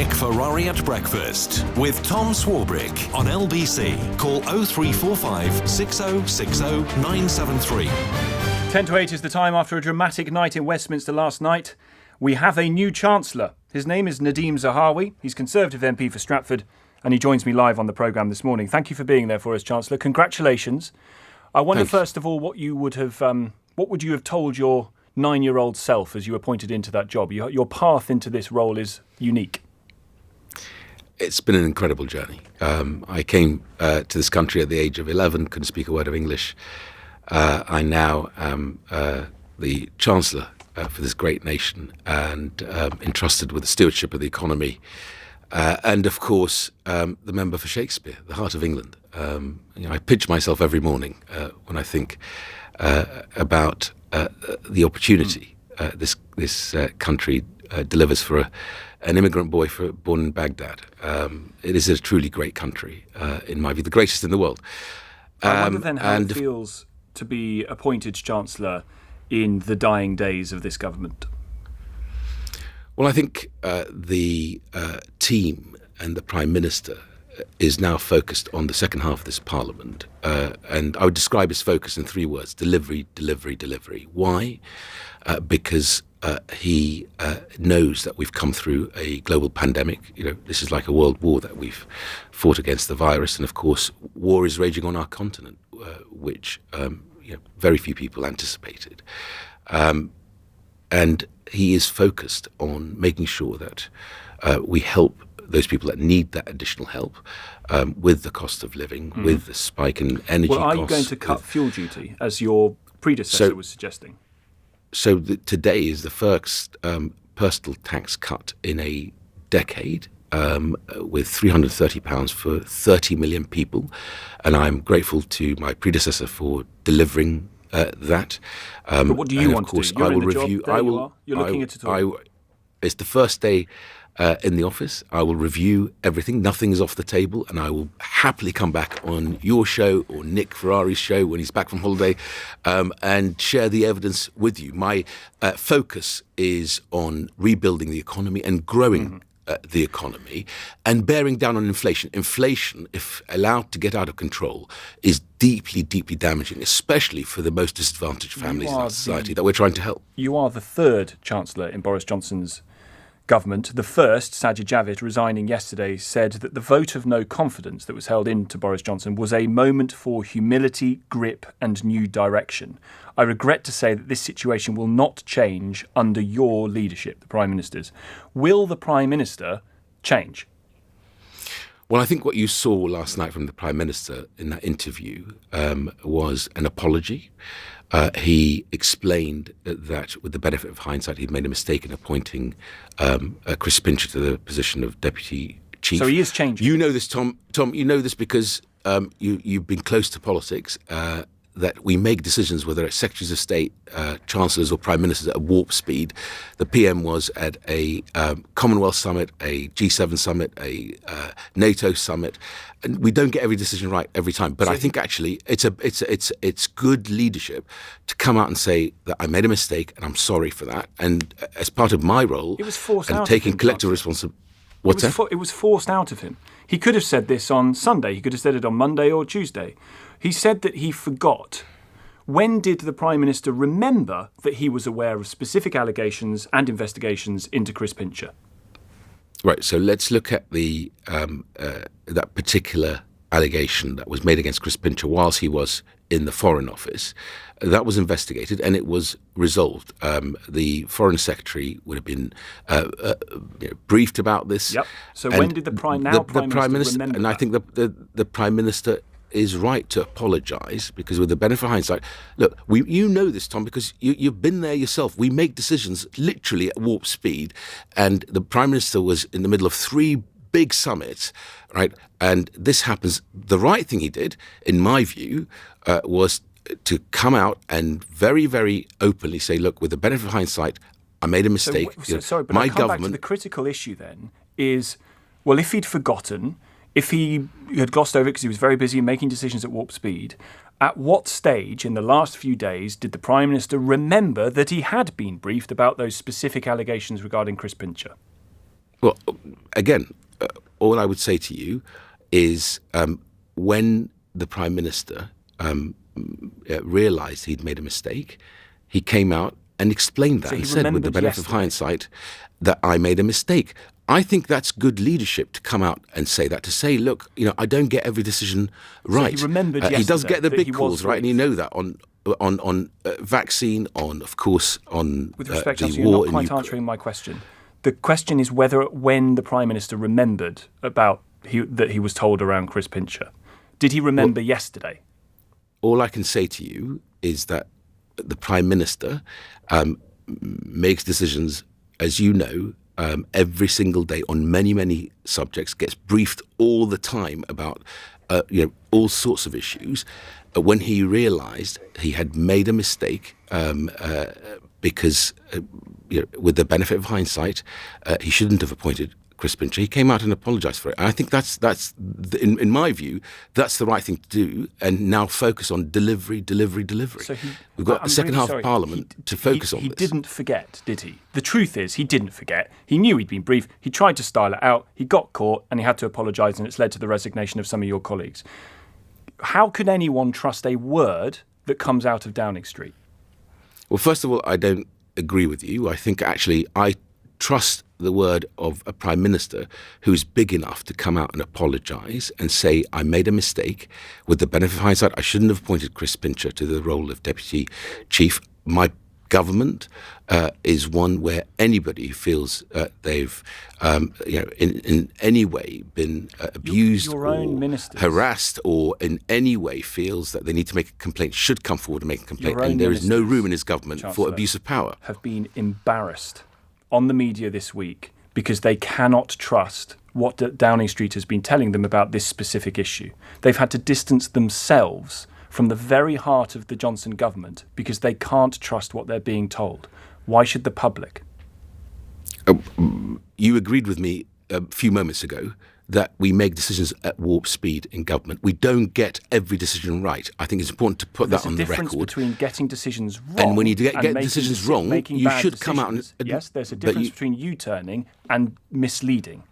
Nick Ferrari at Breakfast with Tom Swarbrick on LBC. Call 0345 6060 973. 10 to 8 is the time after a dramatic night in Westminster last night. We have a new Chancellor. His name is Nadhim Zahawi. He's Conservative MP for Stratford, and he joins me live on the programme this morning. Thank you for being there for us, Chancellor. Congratulations. I wonder, first of all, what would you have told your 9-year-old self as you appointed into that job? Your path into this role is unique. It's been an incredible journey. I came to this country at the age of 11, couldn't speak a word of English. I now am the Chancellor for this great nation and entrusted with the stewardship of the economy. And, of course, the member for Shakespeare, the heart of England. I pinch myself every morning when I think about the opportunity this country delivers for an immigrant boy born in Baghdad. It is a truly great country, in my view, the greatest in the world. I wonder then how it feels to be appointed Chancellor in the dying days of this government. Well, I think the team and the Prime Minister is now focused on the second half of this Parliament. And I would describe his focus in 3 words: delivery, delivery, delivery. Why? Because he knows that we've come through a global pandemic. This is like a world war that we've fought against the virus. And, of course, war is raging on our continent, which very few people anticipated. And he is focused on making sure that we help those people that need that additional help with the cost of living, with the spike in energy costs. Well, are you going to cut fuel duty, as your predecessor was suggesting? So today is the first personal tax cut in a decade, with £330 for 30 million people. And I'm grateful to my predecessor for delivering that. But what do you want to do? You're in the job, there you are. You're looking at it all. It's the first day in the office. I will review everything. Nothing is off the table, and I will happily come back on your show or Nick Ferrari's show when he's back from holiday and share the evidence with you. My focus is on rebuilding the economy and growing the economy and bearing down on inflation. Inflation, if allowed to get out of control, is deeply, deeply damaging, especially for the most disadvantaged families in our society that we're trying to help. You are the third Chancellor in Boris Johnson's government. The first, Sajid Javid, resigning yesterday, said that the vote of no confidence that was held into Boris Johnson was a moment for humility, grip and new direction. I regret to say that this situation will not change under your leadership, the Prime Minister's. Will the Prime Minister change? Well, I think what you saw last night from the Prime Minister in that interview was an apology. He explained that, with the benefit of hindsight, he'd made a mistake in appointing Chris Pincher to the position of Deputy Chief. So he is changing. You know this, Tom. Tom, you know this because you've been close to politics, that we make decisions, whether it's Secretaries of State, Chancellors or Prime Ministers, at warp speed. The PM was at a Commonwealth summit, a G7 summit, a NATO summit, and we don't get every decision right every time. But I think actually it's good leadership to come out and say that I made a mistake and I'm sorry for that. And as part of my role, it was forced and out taking of him, collective responsibility. It was forced out of him. He could have said this on Sunday. He could have said it on Monday or Tuesday. He said that he forgot. When did the Prime Minister remember that he was aware of specific allegations and investigations into Chris Pincher? Right, so let's look at the that particular allegation that was made against Chris Pincher whilst he was in the Foreign Office. That was investigated and it was resolved. The Foreign Secretary would have been briefed about this. Yep. So when did the Prime Minister remember and that? I think the Prime Minister is right to apologise, because with the benefit of hindsight, look, you know this, Tom, because you've been there yourself. We make decisions literally at warp speed, and the Prime Minister was in the middle of 3 big summits, right? And this happens. The right thing he did, in my view, was to come out and very, very openly say, look, with the benefit of hindsight, I made a mistake. Sorry, but my government. Back to the critical issue then is, well, if he'd forgotten, if he had glossed over it because he was very busy making decisions at warp speed, at what stage in the last few days did the Prime Minister remember that he had been briefed about those specific allegations regarding Chris Pincher? Well, again, all I would say to you is when the Prime Minister realised he'd made a mistake, he came out and explained that So he and said, with the remembered benefit of yesterday. hindsight, that I made a mistake. I think that's good leadership to come out and say that, to say, look, I don't get every decision right. he remembered He does yesterday get the that big he was calls, right? And you briefed. know that on vaccine, of course, on With respect, the Chancellor, war you're not in quite Ukraine. answering my question. The question is whether when the Prime Minister remembered about that he was told around Chris Pincher, did he remember yesterday? All I can say to you is that the Prime Minister makes decisions, as you know, every single day on many, many subjects, gets briefed all the time about all sorts of issues. When he realised he had made a mistake, because with the benefit of hindsight, he shouldn't have appointed Chris Pincher. He came out and apologised for it. And I think that's in my view, that's the right thing to do. And now focus on delivery. So We've got I'm the second really half sorry. of Parliament to focus on He this. didn't forget, did he? The truth is, he didn't forget. He knew he'd been briefed. He tried to style it out. He got caught, and he had to apologise, and it's led to the resignation of some of your colleagues. How could anyone trust a word that comes out of Downing Street? Well, first of all, I don't agree with you. I think actually I trust the word of a Prime Minister who's big enough to come out and apologise and say, I made a mistake. With the benefit of hindsight, I shouldn't have appointed Chris Pincher to the role of Deputy Chief. My government is one where anybody who feels they've in any way been abused Your own or ministers. harassed or in any way feels that they need to make a complaint should come forward and make a complaint. Your own And there is no ministers, room in his government Chancellor, for abuse of power. have been embarrassed on the media this week because they cannot trust what Downing Street has been telling them about this specific issue. They've had to distance themselves from the very heart of the Johnson government because they can't trust what they're being told. Why should the public? You agreed with me a few moments ago that we make decisions at warp speed in government. We don't get every decision right. I think it's important to put that on the There's a difference record. between getting decisions wrong And when you get making decisions wrong, making you bad should come out and decisions. Yes, there's a but difference between U-turning and misleading.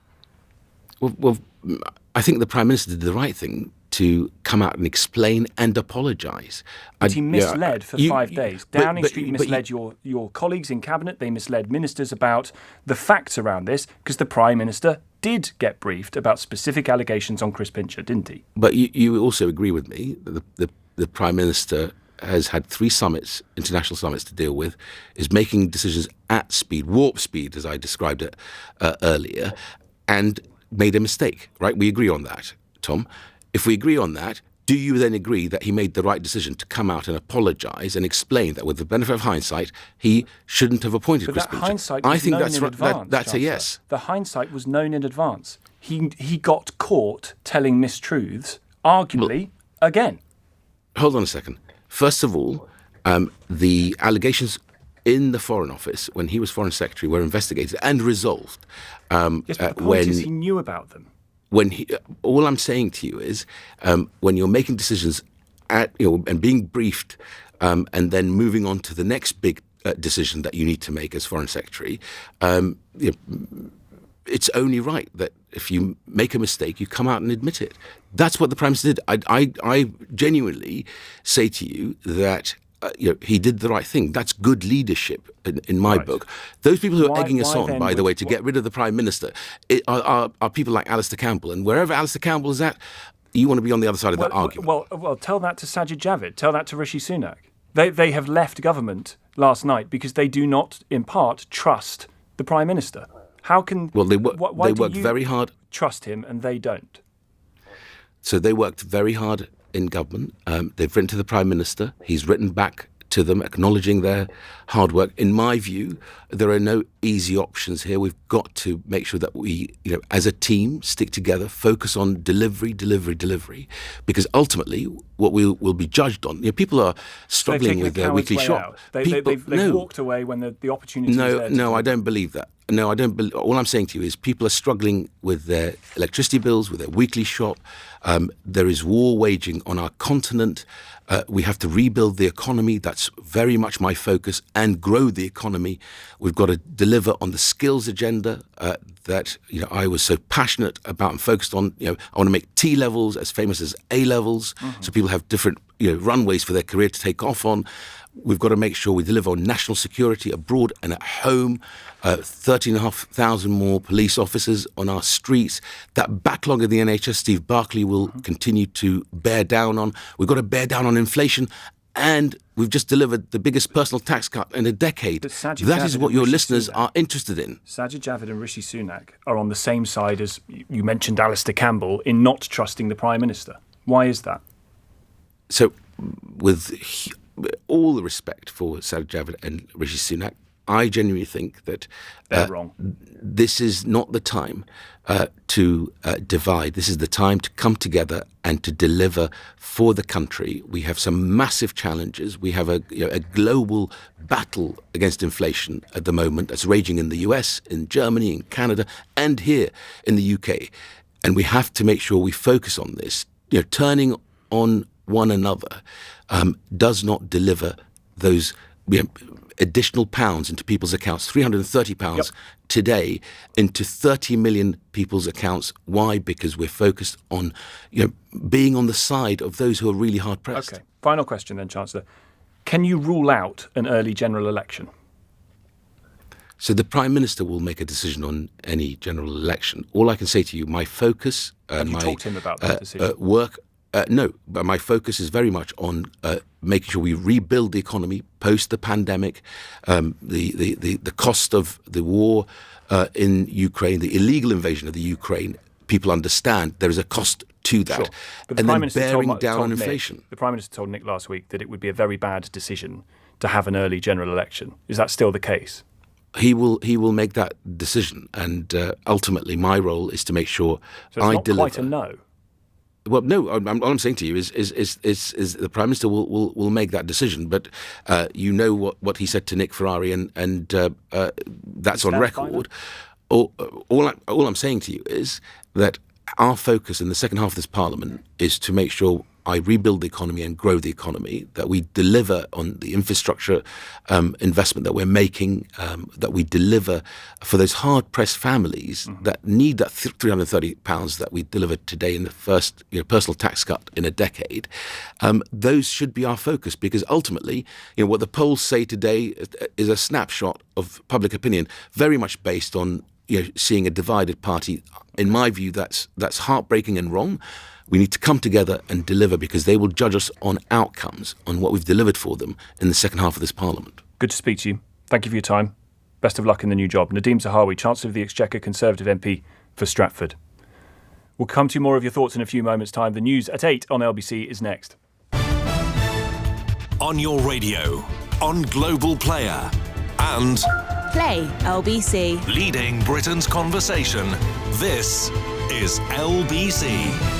Well, I think the Prime Minister did the right thing to come out and explain and apologise. But he misled for 5 days. Downing Street misled your colleagues in Cabinet. They misled ministers about the facts around this because the Prime Minister did get briefed about specific allegations on Chris Pincher, didn't he? But you also agree with me that the Prime Minister has had 3 summits, international summits to deal with, is making decisions at speed, warp speed, as I described it earlier, and made a mistake, right? We agree on that, Tom. If we agree on that, do you then agree that he made the right decision to come out and apologise and explain that with the benefit of hindsight, he shouldn't have appointed But Chris that Pincher? hindsight was I think known that's in right. advance. That's a Chancellor. yes. The hindsight was known in advance. He got caught telling mistruths, arguably, again. Hold on a second. First of all, the allegations in the Foreign Office when he was Foreign Secretary were investigated and resolved. Yes, but the point is he knew about them. All I'm saying to you is, when you're making decisions and being briefed, and then moving on to the next big decision that you need to make as Foreign Secretary, it's only right that if you make a mistake, you come out and admit it. That's what the Prime Minister did. I genuinely say to you that he did the right thing. That's good leadership in my book. Those people who are egging us on, by the way, to get rid of the Prime Minister are people like Alistair Campbell. And wherever Alistair Campbell is at, you want to be on the other side of that argument. Well, tell that to Sajid Javid. Tell that to Rishi Sunak. They have left government last night because they do not, in part, trust the Prime Minister. How can... Well, they why worked very hard. Trust him and they don't? So they worked very hard in government. They've written to the Prime Minister. He's written back to them, acknowledging their hard work. In my view, there are no easy options here. We've got to make sure that we, as a team, stick together, focus on delivery, because ultimately what we'll be judged on. People are struggling with their weekly shop. They've walked away when the opportunity was there. No, I don't believe that. No, I don't believe. All I'm saying to you is people are struggling with their electricity bills, with their weekly shop. There is war waging on our continent. We have to rebuild the economy. That's very much my focus, and grow the economy. We've got to deliver on the skills agenda. that I was so passionate about and focused on. I want to make T levels as famous as A levels, so people have different runways for their career to take off on. We've got to make sure we deliver on national security abroad and at home. 13,500 more police officers on our streets. That backlog of the NHS, Steve Barclay will continue to bear down on. We've got to bear down on inflation. And we've just delivered the biggest personal tax cut in a decade. That is what your listeners are interested in. Sajid Javid and Rishi Sunak are on the same side as, you mentioned, Alistair Campbell, in not trusting the Prime Minister. Why is that? So, with all the respect for Sajid Javid and Rishi Sunak, I genuinely think that they're wrong. This is not the time to divide. This is the time to come together and to deliver for the country. We have some massive challenges. We have a global battle against inflation at the moment that's raging in the US, in Germany, in Canada, and here in the UK. And we have to make sure we focus on this. Turning on one another does not deliver those additional pounds into people's accounts, £330 today into 30 million people's accounts. Why? Because we're focused on being on the side of those who are really hard pressed. Okay. Final question then, Chancellor. Can you rule out an early general election? So the Prime Minister will make a decision on any general election. All I can say to you, my focus Have you talked to him about that decision? work. No, but my focus is very much on making sure we rebuild the economy post the pandemic, the cost of the war in Ukraine, the illegal invasion of the Ukraine. People understand there is a cost to that, sure. But and then bearing down on inflation. The Prime Minister told Nick last week that it would be a very bad decision to have an early general election. Is that still the case? He will make that decision, and ultimately my role is to make sure I deliver. So it's not quite a no. Well, no. All I'm saying to you is the Prime Minister will make that decision. But you know what he said to Nick Ferrari, and that's on record. All I'm saying to you is that our focus in the second half of this Parliament is to make sure I rebuild the economy and grow the economy, that we deliver on the infrastructure investment that we're making, that we deliver for those hard-pressed families that need that £330 that we delivered today in the first personal tax cut in a decade. Those should be our focus, because ultimately, what the polls say today is a snapshot of public opinion, very much based on seeing a divided party. In my view, that's heartbreaking and wrong. We need to come together and deliver, because they will judge us on outcomes, on what we've delivered for them in the second half of this Parliament. Good to speak to you. Thank you for your time. Best of luck in the new job. Nadhim Zahawi, Chancellor of the Exchequer, Conservative MP for Stratford. We'll come to more of your thoughts in a few moments' time. The news at 8 on LBC is next. On your radio, on Global Player, and Play LBC. leading Britain's conversation. This is LBC.